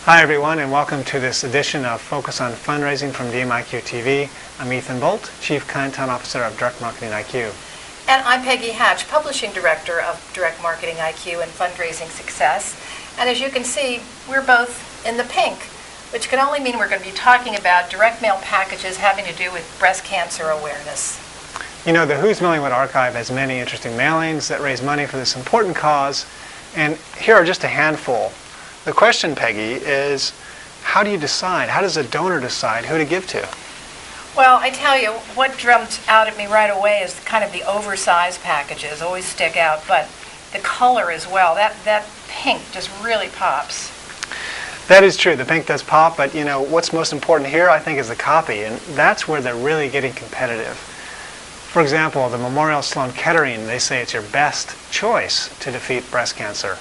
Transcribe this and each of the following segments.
Hi everyone, and welcome to this edition of Focus on Fundraising from DMIQ TV. I'm Ethan Boldt, Chief Content Officer of DirectMarketingIQ. And I'm Peggy Hatch, Publishing Director of DirectMarketingIQ and Fundraising Success. And as you can see, we're both in the pink, which can only mean we're going to be talking about direct mail packages having to do with breast cancer awareness. You know, the Who's Mailing What archive has many interesting mailings that raise money for this important cause, and here are just a handful. The question, Peggy, is how do you decide? How does a donor decide who to give to? Well, I tell you, what jumped out at me right away is kind of the oversized packages, always stick out, but the color as well. That pink just really pops. That is true. The pink does pop, but you know, what's most important here, I think, is the copy, and that's where they're really getting competitive. For example, the Memorial Sloan Kettering, they say it's your best choice to defeat breast cancer.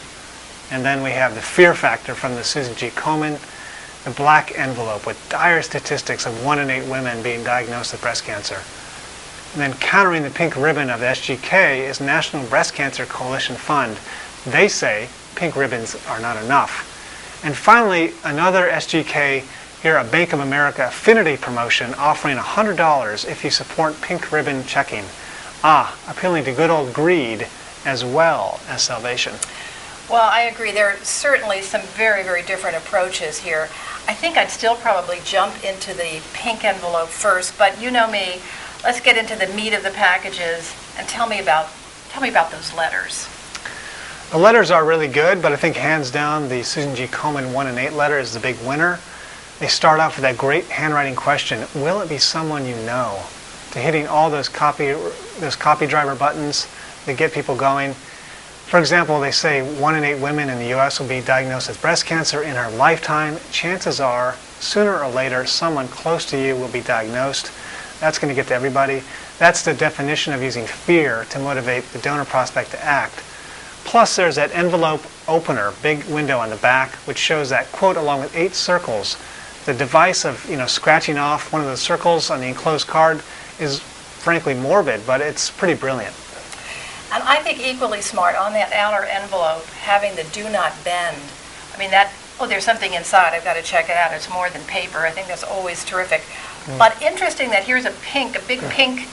And then we have the fear factor from the Susan G. Komen, the black envelope with dire statistics of 1 in 8 women being diagnosed with breast cancer. And then countering the pink ribbon of the SGK is National Breast Cancer Coalition Fund. They say pink ribbons are not enough. And finally, another SGK, here a Bank of America affinity promotion offering $100 if you support pink ribbon checking. Appealing to good old greed as well as salvation. Well, I agree. There are certainly some very, very different approaches here. I think I'd still probably jump into the pink envelope first, but you know me. Let's get into the meat of the packages and tell me about those letters. The letters are really good, but I think hands down the Susan G. Komen 1 in 8 letter is the big winner. They start off with that great handwriting question, will it be someone you know? To hitting all those copy driver buttons that get people going. For example, they say 1 in 8 women in the U.S. will be diagnosed with breast cancer in her lifetime. Chances are, sooner or later, someone close to you will be diagnosed. That's going to get to everybody. That's the definition of using fear to motivate the donor prospect to act. Plus, there's that envelope opener, big window on the back, which shows that quote along with 8 circles. The device of scratching off one of the circles on the enclosed card is frankly morbid, but it's pretty brilliant. And I think equally smart on that outer envelope, having the do not bend. I mean, there's something inside. I've got to check it out. It's more than paper. I think that's always terrific. But interesting that here's a big pink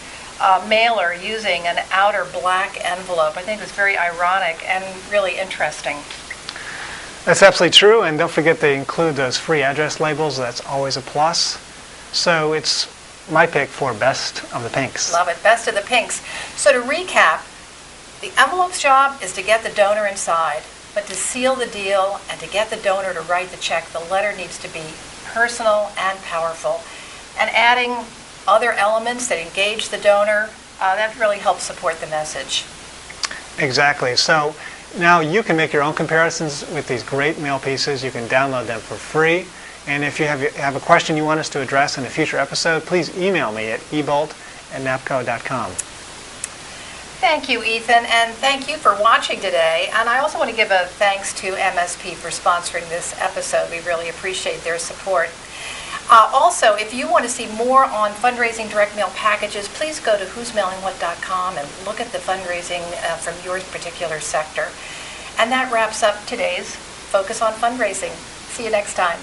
mailer using an outer black envelope. I think it's very ironic and really interesting. That's absolutely true. And don't forget they include those free address labels. That's always a plus. So it's my pick for best of the pinks. Love it. Best of the pinks. So to recap, the envelope's job is to get the donor inside, but to seal the deal and to get the donor to write the check, the letter needs to be personal and powerful. And adding other elements that engage the donor, that really helps support the message. Exactly. So now you can make your own comparisons with these great mail pieces. You can download them for free. And if you have a question you want us to address in a future episode, please email me at ebolt@napco.com. Thank you, Ethan, and thank you for watching today. And I also want to give a thanks to MSP for sponsoring this episode. We really appreciate their support. Also, if you want to see more on fundraising direct mail packages, please go to who'smailingwhat.com and look at the fundraising from your particular sector. And that wraps up today's Focus on Fundraising. See you next time.